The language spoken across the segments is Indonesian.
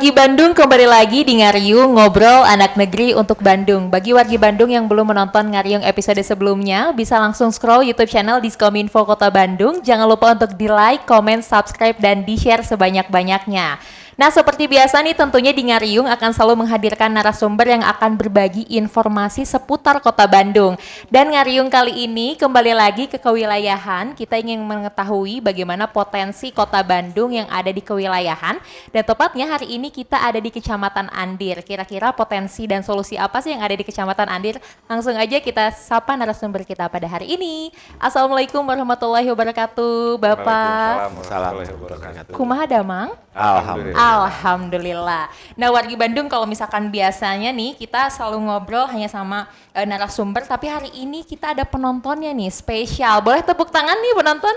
Wargi Bandung kembali lagi di Ngariung Ngobrol Anak Negeri untuk Bandung. Bagi wargi Bandung yang belum menonton Ngariung episode sebelumnya, bisa langsung scroll YouTube channel Diskominfo Kota Bandung. Jangan lupa untuk di-like, comment, subscribe, dan di-share sebanyak-banyaknya. Nah, seperti biasa nih tentunya di Ngariung akan selalu menghadirkan narasumber yang akan berbagi informasi seputar Kota Bandung. Dan Ngariung kali ini kembali lagi ke kewilayahan. Kita ingin mengetahui bagaimana potensi Kota Bandung yang ada di kewilayahan. Dan tepatnya hari ini kita ada di Kecamatan Andir. Kira-kira potensi dan solusi apa sih yang ada di Kecamatan Andir? Langsung aja kita sapa narasumber kita pada hari ini. Assalamualaikum warahmatullahi wabarakatuh, Bapak. Waalaikumsalam warahmatullahi wabarakatuh. Kumaha damang? Alhamdulillah. Nah, wargi Bandung kalau misalkan biasanya nih kita selalu ngobrol hanya sama narasumber, tapi hari ini kita ada penontonnya nih, spesial. Boleh tepuk tangan nih penonton?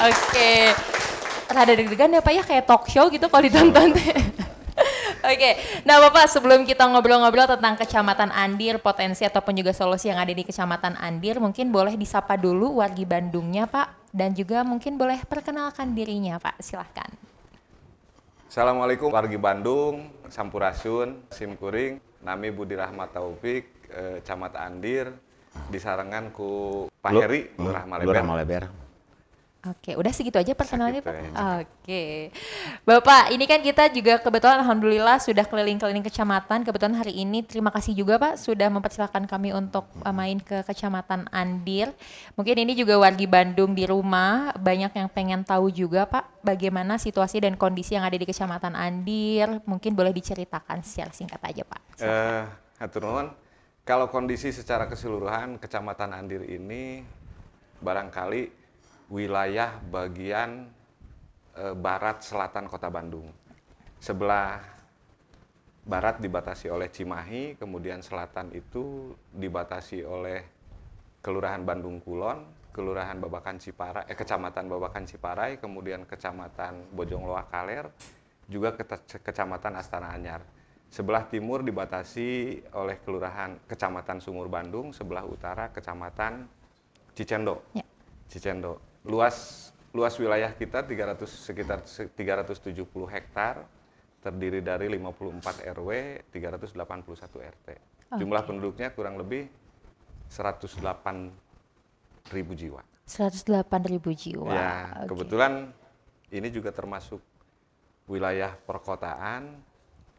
Oke. Rada deg-degan ya Pak ya, kayak talk show gitu kalau ditonton. Oke. Nah Bapak, sebelum kita ngobrol-ngobrol tentang Kecamatan Andir, potensi ataupun juga solusi yang ada di Kecamatan Andir, mungkin boleh disapa dulu wargi Bandungnya Pak, dan juga mungkin boleh perkenalkan dirinya Pak, silahkan. Assalamualaikum wargi Bandung, Sampurasun, Simkuring, nami Budi Rahmat Taufik, Camat Andir, disarengan ku Pak Heri, Lurah Maleber. Oke, udah segitu aja perkenalannya Pak. Segitu Oke. Bapak, ini kan kita juga kebetulan alhamdulillah sudah keliling-keliling kecamatan. Kebetulan hari ini terima kasih juga Pak sudah mempersilahkan kami untuk main ke Kecamatan Andir. Mungkin ini juga wargi Bandung di rumah banyak yang pengen tahu juga Pak bagaimana situasi dan kondisi yang ada di Kecamatan Andir. Mungkin boleh diceritakan secara singkat aja Pak. Hatur nuhun. Kalau kondisi secara keseluruhan Kecamatan Andir ini barangkali wilayah bagian barat selatan Kota Bandung. Sebelah barat dibatasi oleh Cimahi, kemudian selatan itu dibatasi oleh Kelurahan Bandung Kulon, Kelurahan Babakan Ciparai, Kecamatan Babakan Ciparai, kemudian Kecamatan Bojongloa Kaler, juga Kecamatan Astana Anyar. Sebelah timur dibatasi oleh Kecamatan Sumur Bandung, sebelah utara Kecamatan Cicendo. Ya. Cicendo. Luas wilayah kita sekitar 370 hektar, terdiri dari 54 RW, 381 RT. Jumlah penduduknya kurang lebih 108.000 jiwa. 108.000 jiwa. Ya, kebetulan ini juga termasuk wilayah perkotaan.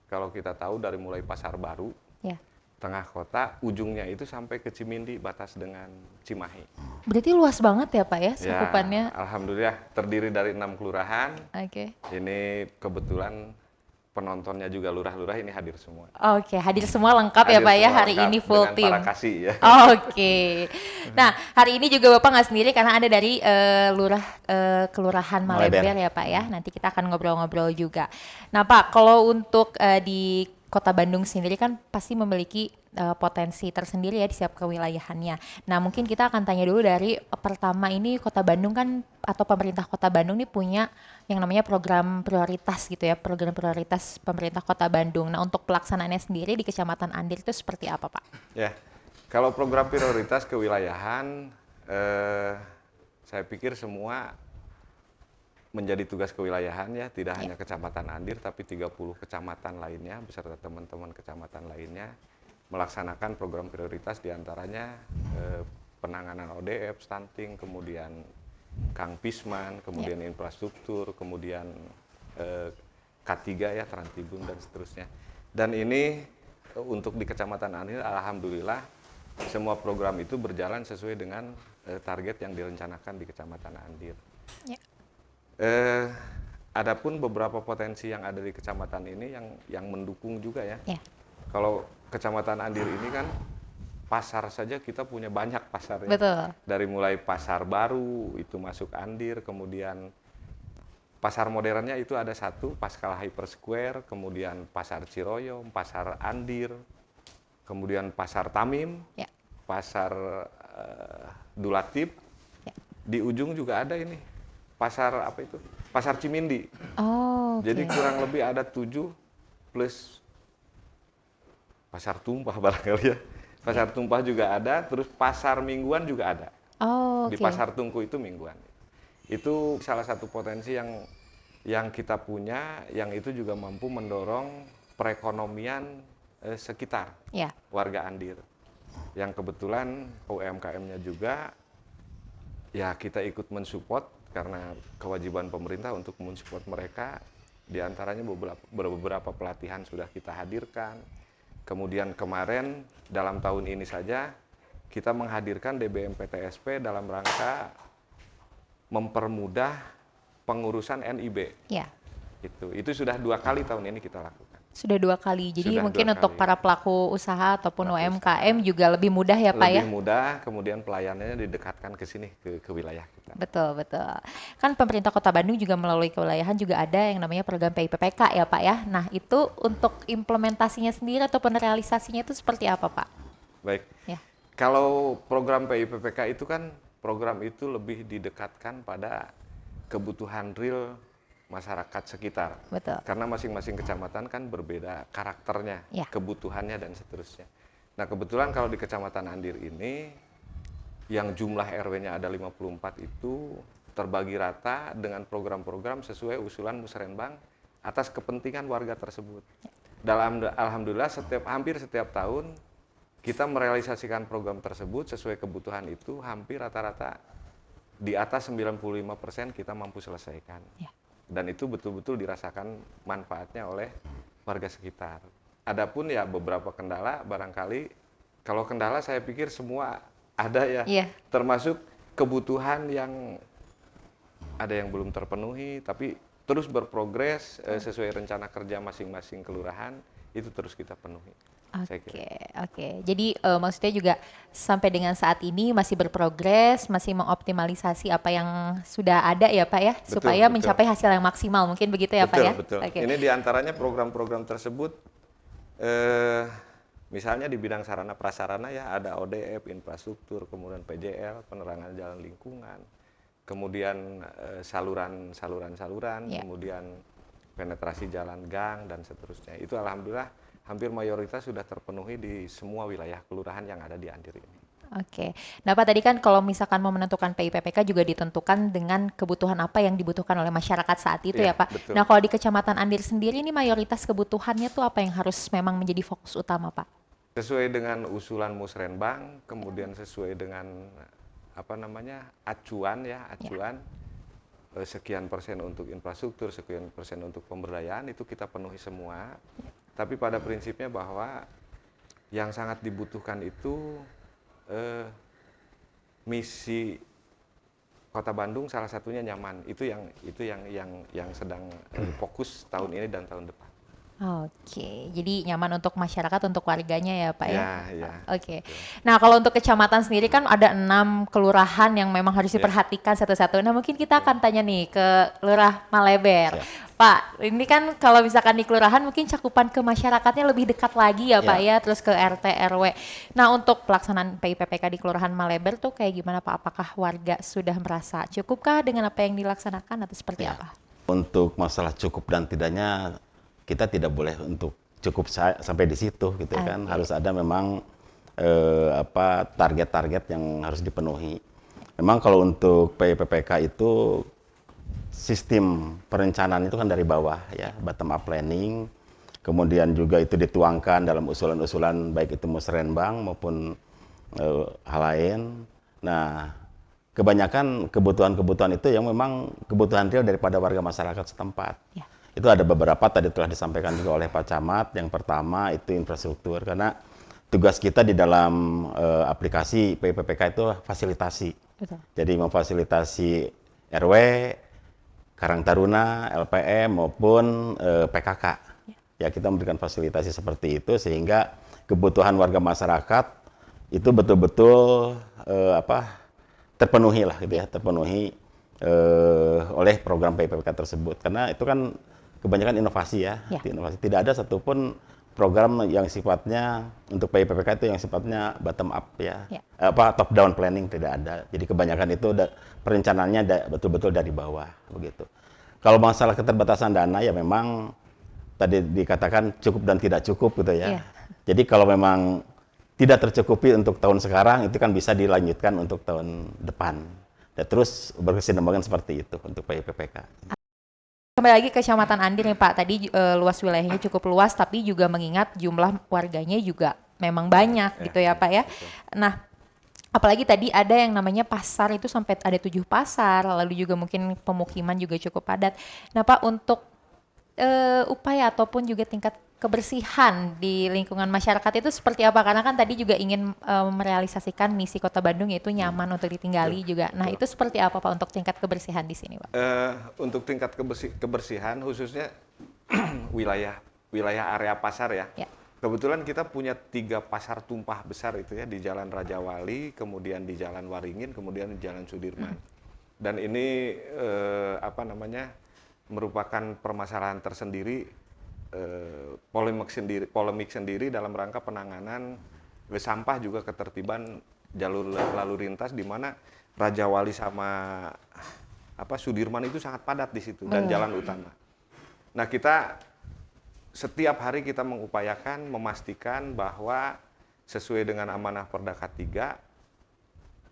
Kalau kita tahu dari mulai Pasar Baru, Ya. tengah kota, ujungnya itu sampai ke Cimindi, batas dengan Cimahi. Berarti luas banget ya Pak ya cakupannya? Ya, alhamdulillah terdiri dari 6 kelurahan. Oke. Ini kebetulan penontonnya juga lurah-lurah ini hadir semua. Oke, hadir semua lengkap ya Pak ya hari ini full dengan tim. para kasih ya. Oke. Nah, hari ini juga Bapak nggak sendiri karena ada dari Kelurahan Maleber ya Pak ya. Nanti kita akan ngobrol-ngobrol juga. Nah Pak, kalau untuk di Kota Bandung sendiri kan pasti memiliki potensi tersendiri ya di setiap kewilayahannya. Nah, mungkin kita akan tanya dulu dari pertama ini Kota Bandung kan atau pemerintah Kota Bandung ini punya yang namanya program prioritas gitu ya, program prioritas pemerintah Kota Bandung. Nah, untuk pelaksanaannya sendiri di Kecamatan Andir itu seperti apa, Pak? Ya, kalau program prioritas kewilayahan, saya pikir semua menjadi tugas kewilayahan ya, tidak hanya Kecamatan Andir tapi 30 kecamatan lainnya beserta teman-teman kecamatan lainnya melaksanakan program prioritas diantaranya penanganan ODF, stunting, kemudian Kang Pisman, kemudian infrastruktur, kemudian K3 ya, Trantibun dan seterusnya. Dan ini untuk di Kecamatan Andir alhamdulillah semua program itu berjalan sesuai dengan target yang direncanakan di Kecamatan Andir. Ya. Adapun beberapa potensi yang ada di kecamatan ini yang mendukung juga ya. Kalau Kecamatan Andir ini kan pasar saja kita punya banyak pasarnya. Betul. Dari mulai Pasar Baru itu masuk Andir, kemudian pasar modernnya itu ada satu, Paskala Hyper Square, kemudian Pasar Ciroyom, Pasar Andir, kemudian Pasar Tamim, Pasar Dulatip. Di ujung juga ada ini. Pasar apa itu? Pasar Cimindi. Oh, okay. Jadi kurang lebih ada 7 plus Pasar Tumpah barangkali ya. Pasar Tumpah juga ada, terus pasar mingguan juga ada. Oh, Di Pasar Tungku itu mingguan. Itu salah satu potensi yang yang kita punya yang itu juga mampu mendorong perekonomian sekitar warga Andir. Yang kebetulan UMKM-nya juga ya kita ikut mensupport karena kewajiban pemerintah untuk mensupport mereka. Di antaranya beberapa pelatihan sudah kita hadirkan. Kemudian kemarin dalam tahun ini saja kita menghadirkan DBM PTSP dalam rangka mempermudah pengurusan NIB. Ya. Itu sudah 2 kali tahun ini kita lakukan. Sudah 2 kali. Jadi Sudah mungkin untuk para pelaku usaha ataupun UMKM juga lebih mudah ya Pak ya? Lebih mudah, kemudian pelayanannya didekatkan ke sini, ke wilayah kita. Betul, betul. Kan pemerintah Kota Bandung juga melalui kewilayahan juga ada yang namanya program PIPPK ya Pak ya? Nah itu untuk implementasinya sendiri ataupun realisasinya itu seperti apa Pak? Baik. Ya. Kalau program PIPPK itu kan program itu lebih didekatkan pada kebutuhan real masyarakat sekitar. Betul. Karena masing-masing kecamatan kan berbeda karakternya, kebutuhannya dan seterusnya. Nah kebetulan kalau di Kecamatan Andir ini yang jumlah RW-nya ada 54 itu terbagi rata dengan program-program sesuai usulan Musrenbang atas kepentingan warga tersebut. Alhamdulillah hampir setiap tahun kita merealisasikan program tersebut sesuai kebutuhan itu hampir rata-rata di atas 95% kita mampu selesaikan. Ya. Dan itu betul-betul dirasakan manfaatnya oleh warga sekitar. Adapun ya beberapa kendala barangkali, kalau kendala saya pikir semua ada ya. Yeah. Termasuk kebutuhan yang ada yang belum terpenuhi, tapi terus berprogres sesuai rencana kerja masing-masing kelurahan, itu terus kita penuhi. Oke. Jadi maksudnya juga sampai dengan saat ini masih berprogres, masih mengoptimalisasi apa yang sudah ada ya Pak ya, supaya mencapai hasil yang maksimal, mungkin begitu ya Pak ya? Betul. Ini diantaranya program-program tersebut, misalnya di bidang sarana prasarana ya ada ODF, infrastruktur, kemudian PJL, penerangan jalan lingkungan, kemudian saluran, kemudian penetrasi jalan gang dan seterusnya. Itu alhamdulillah hampir mayoritas sudah terpenuhi di semua wilayah kelurahan yang ada di Andir ini. Oke. Nah Pak tadi kan kalau misalkan mau menentukan PIPPK juga ditentukan dengan kebutuhan apa yang dibutuhkan oleh masyarakat saat itu ya Pak. Betul. Nah kalau di Kecamatan Andir sendiri ini mayoritas kebutuhannya tuh apa yang harus memang menjadi fokus utama Pak? Sesuai dengan usulan Musrenbang, kemudian sesuai dengan acuan. Sekian persen untuk infrastruktur, sekian persen untuk pemberdayaan, itu kita penuhi semua. Tapi pada prinsipnya bahwa yang sangat dibutuhkan itu misi Kota Bandung salah satunya nyaman. Itu yang sedang fokus tahun ini dan tahun depan. Oke, jadi nyaman untuk masyarakat, untuk warganya ya Pak ya? Ya. Oke. Nah kalau untuk kecamatan sendiri kan ada 6 kelurahan yang memang harus diperhatikan satu-satu. Nah mungkin kita akan tanya nih ke Lurah Maleber. Pak, ini kan kalau misalkan di kelurahan mungkin cakupan ke masyarakatnya lebih dekat lagi ya Pak ya, terus ke RT, RW. Nah untuk pelaksanaan PIPPK di Kelurahan Maleber tuh kayak gimana Pak? Apakah warga sudah merasa cukupkah dengan apa yang dilaksanakan atau seperti apa? Untuk masalah cukup dan tidaknya, kita tidak boleh untuk cukup sampai di situ gitu kan. Harus ada memang target-target yang harus dipenuhi. Memang kalau untuk PIPPK itu sistem perencanaan itu kan dari bawah ya, bottom up planning. Kemudian juga itu dituangkan dalam usulan-usulan baik itu Musrenbang maupun hal lain. Nah, kebanyakan kebutuhan-kebutuhan itu yang memang kebutuhan real daripada warga masyarakat setempat. Ya. Itu ada beberapa tadi telah disampaikan juga oleh Pak Camat. Yang pertama itu infrastruktur, karena tugas kita di dalam aplikasi PIPPK itu fasilitasi. Betul. Jadi memfasilitasi RW, Karang Taruna, LPM maupun PKK. Ya kita memberikan fasilitasi seperti itu sehingga kebutuhan warga masyarakat itu betul-betul terpenuhi lah gitu ya, terpenuhi oleh program PIPPK tersebut. Karena itu kan kebanyakan inovasi ya. Inovasi. Tidak ada satupun program yang sifatnya untuk PIPPK itu yang sifatnya bottom up ya. Top down planning tidak ada. Jadi kebanyakan itu perencanaannya betul-betul dari bawah begitu. Kalau masalah keterbatasan dana ya memang tadi dikatakan cukup dan tidak cukup gitu ya. Jadi kalau memang tidak tercukupi untuk tahun sekarang itu kan bisa dilanjutkan untuk tahun depan. Dan terus berkesinambungan seperti itu untuk PIPPK. Kembali lagi ke Kecamatan Andir nih Pak, tadi luas wilayahnya cukup luas, tapi juga mengingat jumlah warganya juga memang banyak gitu ya Pak ya. Betul. Nah, apalagi tadi ada yang namanya pasar itu sampai ada 7 pasar, lalu juga mungkin pemukiman juga cukup padat. Nah Pak, untuk upaya ataupun juga tingkat kebersihan di lingkungan masyarakat itu seperti apa? Karena kan tadi juga ingin merealisasikan misi Kota Bandung yaitu nyaman untuk ditinggali Betul, juga. Nah, betul. itu seperti apa Pak untuk tingkat kebersihan di sini Pak? Untuk tingkat kebersihan khususnya wilayah wilayah area pasar ya. Ya. Kebetulan kita punya 3 pasar tumpah besar itu ya, di Jalan Raja Wali, kemudian di Jalan Waringin, kemudian di Jalan Sudirman. Dan ini merupakan permasalahan tersendiri, polemik sendiri dalam rangka penanganan sampah juga ketertiban jalur lalu lintas, di mana Raja Wali sama Sudirman itu sangat padat di situ dan jalan utama. Nah, kita setiap hari kita mengupayakan memastikan bahwa sesuai dengan amanah Perda K3,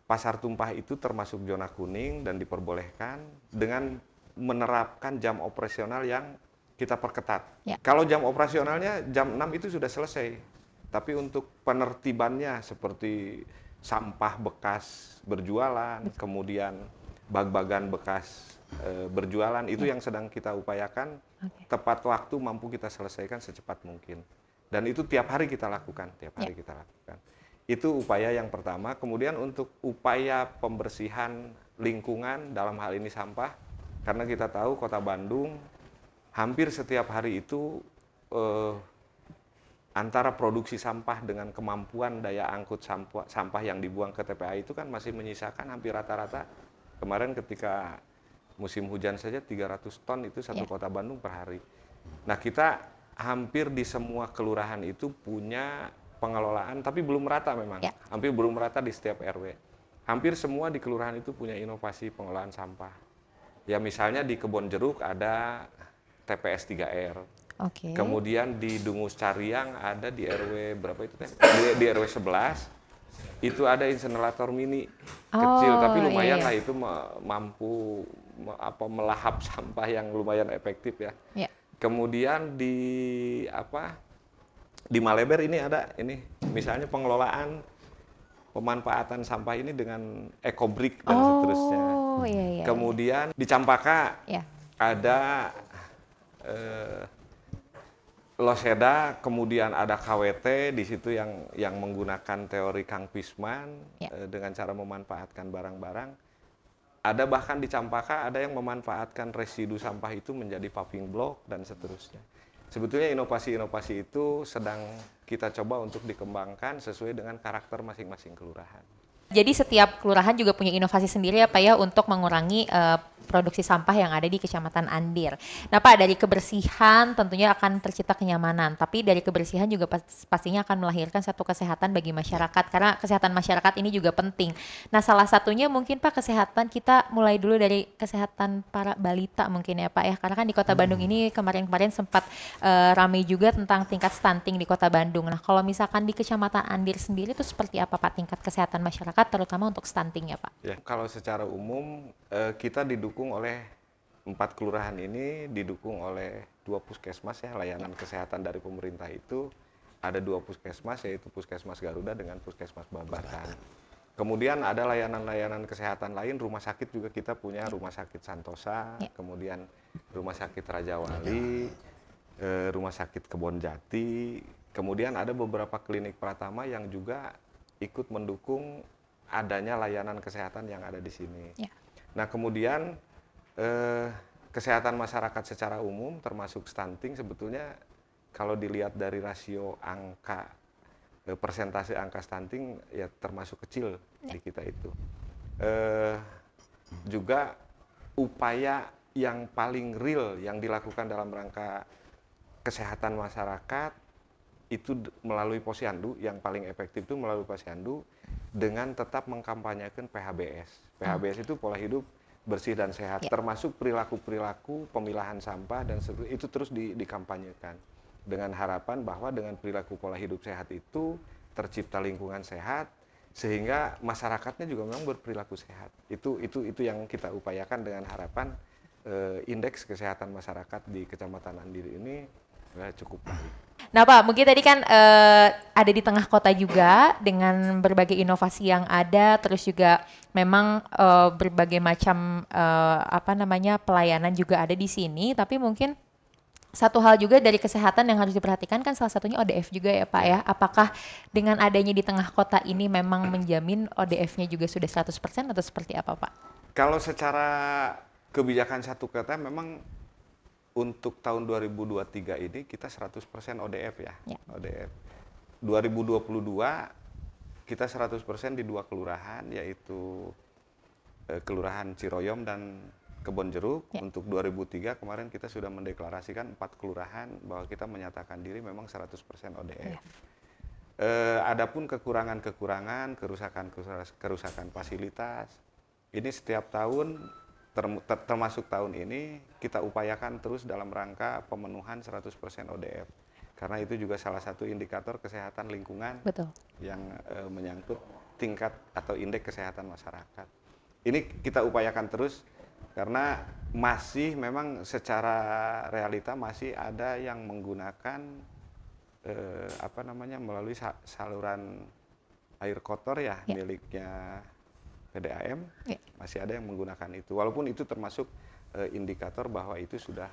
pasar tumpah itu termasuk zona kuning dan diperbolehkan dengan menerapkan jam operasional yang kita perketat. Ya. Kalau jam operasionalnya jam 6 itu sudah selesai. Tapi untuk penertibannya seperti sampah bekas berjualan, kemudian bag-bagan bekas berjualan, itu yang sedang kita upayakan. Tepat waktu mampu kita selesaikan secepat mungkin. Dan itu tiap hari kita lakukan, Itu upaya yang pertama. Kemudian untuk upaya pembersihan lingkungan, dalam hal ini sampah, karena kita tahu Kota Bandung hampir setiap hari itu antara produksi sampah dengan kemampuan daya angkut sampah yang dibuang ke TPA itu kan masih menyisakan hampir rata-rata. Kemarin ketika musim hujan saja 300 ton itu satu Kota Bandung per hari. Nah, kita hampir di semua kelurahan itu punya pengelolaan, tapi belum merata memang. Hampir belum merata di setiap RW. Hampir semua di kelurahan itu punya inovasi pengelolaan sampah. Ya misalnya di Kebon Jeruk ada TPS 3R. Kemudian di Dungus Cariang ada di RW berapa itu teh? Di RW 11 itu ada insenerator mini kecil, tapi lumayan lah itu mampu melahap sampah yang lumayan efektif ya. Kemudian di Maleber ini ada misalnya pengelolaan pemanfaatan sampah ini dengan ekobrik dan seterusnya. Kemudian di Campaka ada Loseda, kemudian ada KWT di situ yang menggunakan teori Kang Pisman dengan cara memanfaatkan barang-barang. Ada bahkan di Campaka ada yang memanfaatkan residu sampah itu menjadi paving block dan seterusnya. Sebetulnya inovasi-inovasi itu sedang kita coba untuk dikembangkan sesuai dengan karakter masing-masing kelurahan. Jadi setiap kelurahan juga punya inovasi sendiri ya Pak ya untuk mengurangi produksi sampah yang ada di Kecamatan Andir. Nah Pak, dari kebersihan tentunya akan tercipta kenyamanan, tapi dari kebersihan juga pastinya akan melahirkan satu kesehatan bagi masyarakat, karena kesehatan masyarakat ini juga penting. Nah salah satunya mungkin Pak kesehatan, kita mulai dulu dari kesehatan para balita mungkin ya Pak ya, karena kan di Kota Bandung ini kemarin-kemarin sempat ramai juga tentang tingkat stunting di Kota Bandung. Nah kalau misalkan di Kecamatan Andir sendiri itu seperti apa Pak tingkat kesehatan masyarakat, terutama untuk stunting ya Pak? Ya, kalau secara umum kita didukung oleh 4 kelurahan ini, didukung oleh 2 puskesmas ya, layanan kesehatan dari pemerintah itu ada 2 puskesmas, yaitu Puskesmas Garuda dengan Puskesmas Babatan. Kemudian ada layanan-layanan kesehatan lain, rumah sakit juga kita punya Rumah Sakit Santosa, kemudian Rumah Sakit Raja Wali, Rumah Sakit Kebon Jati, kemudian ada beberapa klinik Pratama yang juga ikut mendukung adanya layanan kesehatan yang ada di sini. Nah kemudian kesehatan masyarakat secara umum termasuk stunting sebetulnya kalau dilihat dari rasio angka persentase angka stunting ya termasuk kecil di kita itu. Juga upaya yang paling real yang dilakukan dalam rangka kesehatan masyarakat itu melalui Posyandu, yang paling efektif itu melalui Posyandu dengan tetap mengkampanyekan PHBS. PHBS itu pola hidup bersih dan sehat, termasuk perilaku-perilaku pemilahan sampah dan itu terus dikampanyekan dengan harapan bahwa dengan perilaku pola hidup sehat itu tercipta lingkungan sehat sehingga masyarakatnya juga memang berperilaku sehat. Itu yang kita upayakan dengan harapan indeks kesehatan masyarakat di Kecamatan Andir ini cukup baik. Nah Pak, mungkin tadi kan ada di tengah kota juga dengan berbagai inovasi yang ada, terus juga memang berbagai macam pelayanan juga ada di sini. Tapi mungkin satu hal juga dari kesehatan yang harus diperhatikan kan salah satunya ODF juga ya Pak ya. Apakah dengan adanya di tengah kota ini memang menjamin ODF-nya juga sudah 100% atau seperti apa Pak? Kalau secara kebijakan satu kota memang untuk tahun 2023 ini kita 100% ODF ya. ODF. 2022 kita 100% di 2 kelurahan yaitu Kelurahan Ciroyom dan Kebonjeruk. Untuk 2003 kemarin kita sudah mendeklarasikan 4 kelurahan bahwa kita menyatakan diri memang 100% ODF. Adapun kekurangan-kekurangan, kerusakan fasilitas, ini setiap tahun termasuk tahun ini kita upayakan terus dalam rangka pemenuhan 100% ODF. Karena itu juga salah satu indikator kesehatan lingkungan. Betul. Yang menyangkut tingkat atau indeks kesehatan masyarakat. Ini kita upayakan terus karena masih memang secara realita masih ada yang menggunakan melalui saluran air kotor ya. Miliknya PDAM, masih ada yang menggunakan itu. Walaupun itu termasuk indikator bahwa itu sudah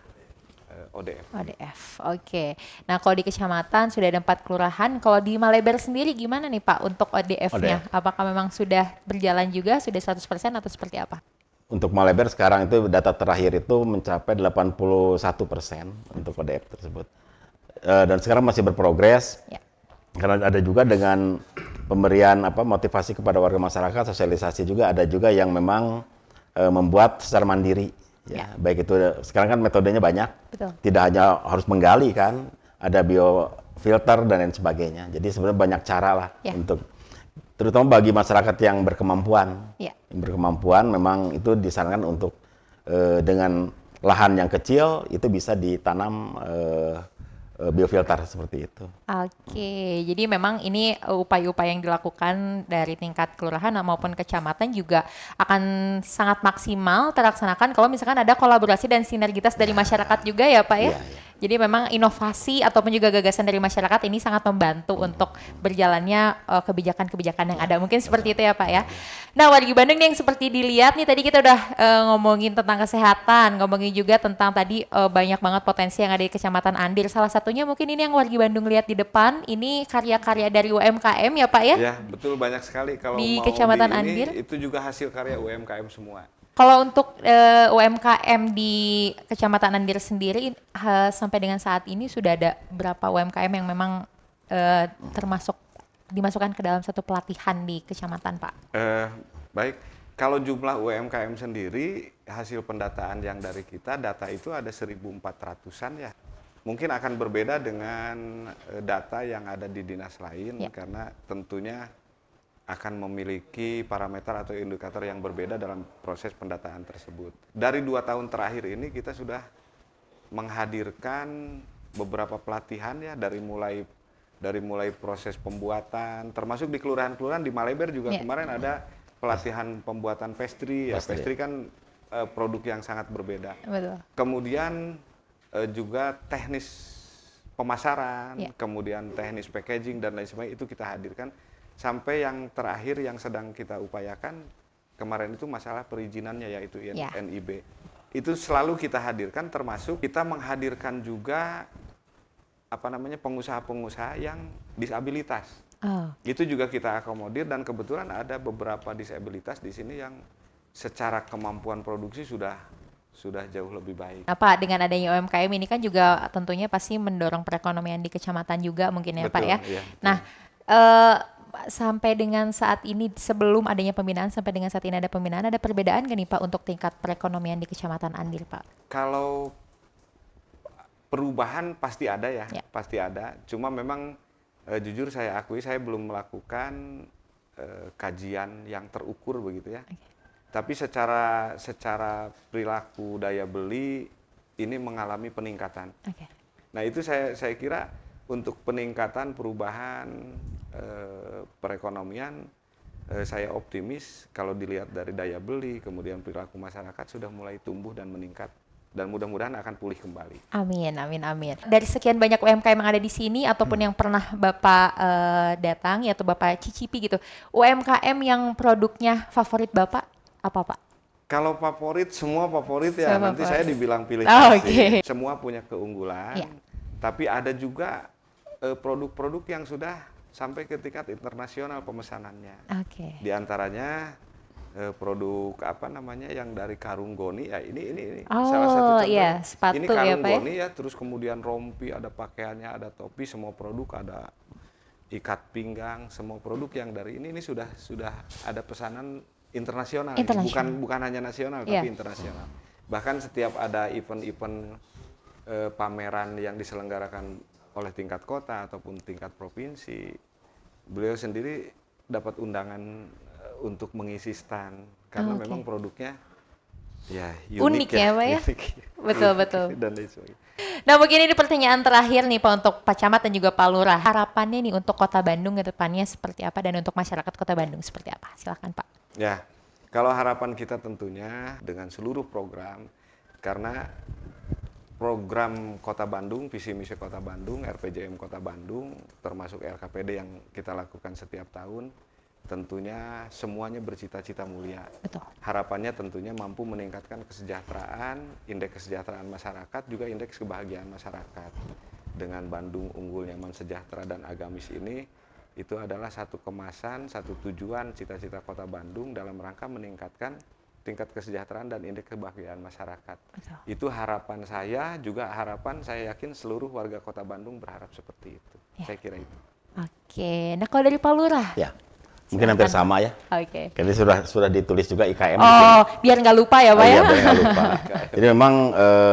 ODF. ODF, oke. Nah kalau di kecamatan sudah ada 4 kelurahan, kalau di Maleber sendiri gimana nih Pak untuk ODF-nya? Apakah memang sudah berjalan juga, sudah 100% atau seperti apa? Untuk Maleber sekarang itu data terakhir itu mencapai 81% untuk ODF tersebut. Dan sekarang masih berprogres. Karena ada juga dengan pemberian motivasi kepada warga masyarakat, sosialisasi juga ada juga yang memang membuat secara mandiri ya. Baik itu sekarang kan metodenya banyak. Betul. Tidak hanya harus menggali kan, ada biofilter dan lain sebagainya. Jadi sebenarnya banyak cara lah untuk terutama bagi masyarakat yang berkemampuan. Yang berkemampuan memang itu disarankan untuk dengan lahan yang kecil itu bisa ditanam biofilter seperti itu. Oke, jadi memang ini upaya-upaya yang dilakukan dari tingkat kelurahan maupun kecamatan juga akan sangat maksimal terlaksanakan kalau misalkan ada kolaborasi dan sinergitas dari masyarakat juga ya Pak ya? Jadi memang inovasi ataupun juga gagasan dari masyarakat ini sangat membantu untuk berjalannya kebijakan-kebijakan yang ada. Mungkin seperti itu ya Pak ya. Nah wargi Bandung nih yang seperti dilihat nih tadi kita udah ngomongin tentang kesehatan, ngomongin juga tentang tadi banyak banget potensi yang ada di Kecamatan Andir. Salah satunya mungkin ini yang wargi Bandung lihat di depan, ini karya-karya dari UMKM ya Pak ya? Ya betul, banyak sekali. Kalau di mau Kecamatan di ini, Andir. itu juga hasil karya UMKM semua. Kalau untuk UMKM di Kecamatan Andir sendiri sampai dengan saat ini sudah ada berapa UMKM yang memang dimasukkan ke dalam satu pelatihan di kecamatan Pak? Baik, kalau jumlah UMKM sendiri hasil pendataan yang dari kita data itu ada 1.400-an ya. Mungkin akan berbeda dengan data yang ada di dinas lain karena tentunya akan memiliki parameter atau indikator yang berbeda dalam proses pendataan tersebut. Dari 2 tahun terakhir ini kita sudah menghadirkan beberapa pelatihan ya dari mulai proses pembuatan, termasuk di kelurahan-kelurahan di Maleber juga kemarin ada pelatihan pembuatan pastry. Ya, pastry kan produk yang sangat berbeda. Betul. Kemudian juga teknis pemasaran, kemudian teknis packaging dan lain sebagainya itu kita hadirkan. Sampai yang terakhir yang sedang kita upayakan kemarin itu masalah perizinannya yaitu NIB. Itu selalu kita hadirkan, termasuk kita menghadirkan juga pengusaha-pengusaha yang disabilitas. Itu juga kita akomodir dan kebetulan ada beberapa disabilitas di sini yang secara kemampuan produksi sudah jauh lebih baik. Nah, Pak, dengan adanya UMKM ini kan juga tentunya pasti mendorong perekonomian di kecamatan juga mungkin ya. Betul, Pak ya. Iya, nah, sampai dengan saat ini sebelum adanya pembinaan sampai dengan saat ini ada pembinaan, ada perbedaan nggak nih Pak untuk tingkat perekonomian di Kecamatan Andir Pak? Kalau perubahan pasti ada ya, pasti ada. Cuma memang jujur saya akui saya belum melakukan kajian yang terukur begitu ya. Tapi secara perilaku daya beli ini mengalami peningkatan. Nah itu saya kira untuk peningkatan perubahan perekonomian saya optimis kalau dilihat dari daya beli, kemudian perilaku masyarakat sudah mulai tumbuh dan meningkat, dan mudah-mudahan akan pulih kembali. Amin, amin, amin. Dari sekian banyak UMKM yang ada di sini ataupun yang pernah Bapak datangi atau Bapak cicipi gitu, UMKM yang produknya favorit Bapak apa, Pak? Kalau favorit, semua favorit ya, Semua nanti favorit. saya dibilang pilih Oh, kasih. oke. Semua punya keunggulan, Iya. tapi ada juga produk-produk yang sudah sampai ke tingkat internasional pemesanannya. Oke. Di antaranya produk apa namanya yang dari karung goni ya, ini Oh, salah satu contoh. iya, sepatu Ini ya, karung Pak ya? goni ya, terus kemudian rompi, ada pakaiannya, ada topi, semua produk, ada ikat pinggang, semua produk yang dari ini sudah ada pesanan internasional, Internasional. bukan hanya nasional Iya. tapi internasional. Bahkan setiap ada event-event pameran yang diselenggarakan oleh tingkat kota ataupun tingkat provinsi, beliau sendiri dapat undangan untuk mengisi stand karena Oke. memang produknya ya Unik ya, Pak ya? unik. Betul, betul. Dan lain sebagainya. Nah, mungkin ini pertanyaan terakhir nih Pak untuk Pak Camat dan juga Pak Lurah. Harapannya nih untuk Kota Bandung ke depannya seperti apa dan untuk masyarakat Kota Bandung seperti apa? Silakan Pak. Ya, kalau harapan kita tentunya dengan seluruh program, karena program Kota Bandung, visi misi Kota Bandung, RPJM Kota Bandung, termasuk RKPD yang kita lakukan setiap tahun, tentunya semuanya bercita-cita mulia. Betul. Harapannya tentunya mampu meningkatkan kesejahteraan, indeks kesejahteraan masyarakat, juga indeks kebahagiaan masyarakat. Dengan Bandung unggul, nyaman, sejahtera, dan agamis ini, itu adalah satu kemasan, satu tujuan cita-cita Kota Bandung dalam rangka meningkatkan tingkat kesejahteraan dan indeks kebahagiaan masyarakat. Betul. Itu harapan saya, juga harapan saya yakin seluruh warga Kota Bandung berharap seperti itu. Ya. Saya kira itu. Oke. Nah, kalau dari Pak Lurah? Ya, mungkin hampir Silakan. sama ya. Oke. Jadi sudah ditulis juga IKM. Oh, biar nggak lupa ya Pak Iya, ya? biar nggak lupa. Jadi memang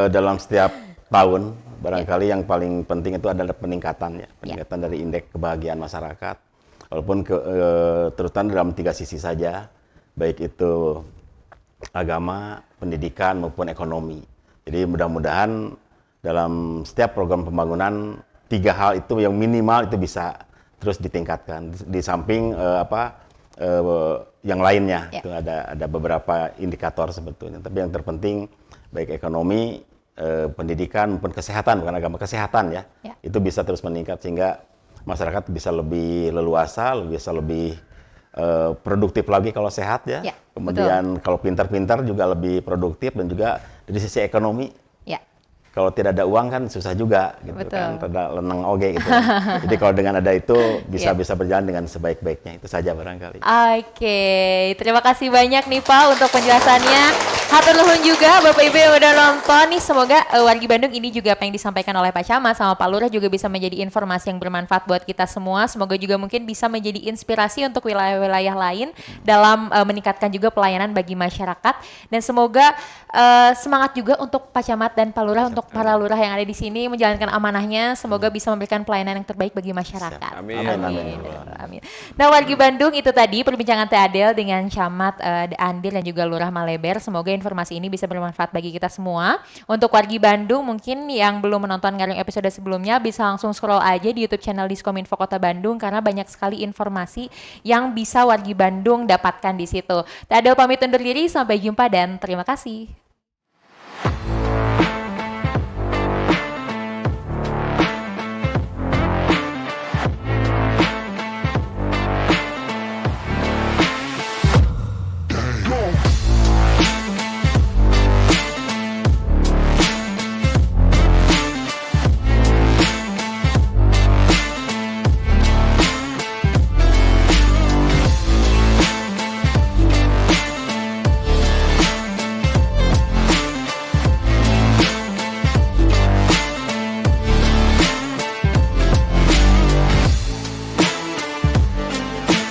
dalam setiap tahun barangkali yang paling penting itu adalah peningkatan ya, peningkatan dari indeks kebahagiaan masyarakat. Walaupun terutama dalam 3 sisi saja, baik itu agama, pendidikan maupun ekonomi. Jadi mudah-mudahan dalam setiap program pembangunan 3 hal itu yang minimal itu bisa terus ditingkatkan. Di samping yang lainnya itu ada beberapa indikator sebetulnya. Tapi yang terpenting baik ekonomi, pendidikan maupun kesehatan, bukan agama, kesehatan ya, itu bisa terus meningkat sehingga masyarakat bisa lebih leluasa, bisa lebih produktif lagi kalau sehat ya. Kemudian kalau pintar-pintar juga lebih produktif, dan juga dari sisi ekonomi. Kalau tidak ada uang kan susah juga gitu. Kan, tidak lenang oge gitu. Jadi kalau dengan ada itu bisa berjalan dengan sebaik-baiknya, itu saja barangkali. Oke, terima kasih banyak nih Pak untuk penjelasannya. Hatur nuhun juga Bapak Ibu yang udah nonton nih. Semoga wargi Bandung ini juga apa yang disampaikan oleh Pak Camat sama Pak Lurah juga bisa menjadi informasi yang bermanfaat buat kita semua. Semoga juga mungkin bisa menjadi inspirasi untuk wilayah-wilayah lain dalam meningkatkan juga pelayanan bagi masyarakat. Dan semoga semangat juga untuk Pak Camat dan Pak Lurah, untuk para lurah yang ada di sini menjalankan amanahnya. Semoga bisa memberikan pelayanan yang terbaik bagi masyarakat. Amin. Amin. Nah, wargi Bandung, itu tadi perbincangan Teh Adel dengan Camat Andir dan juga Lurah Maleber. Semoga informasi ini bisa bermanfaat bagi kita semua. Untuk wargi Bandung mungkin yang belum menonton Ngarung episode sebelumnya bisa langsung scroll aja di YouTube channel Diskominfo Kota Bandung karena banyak sekali informasi yang bisa wargi Bandung dapatkan di situ. Teh Adel pamit undur diri, sampai jumpa dan terima kasih.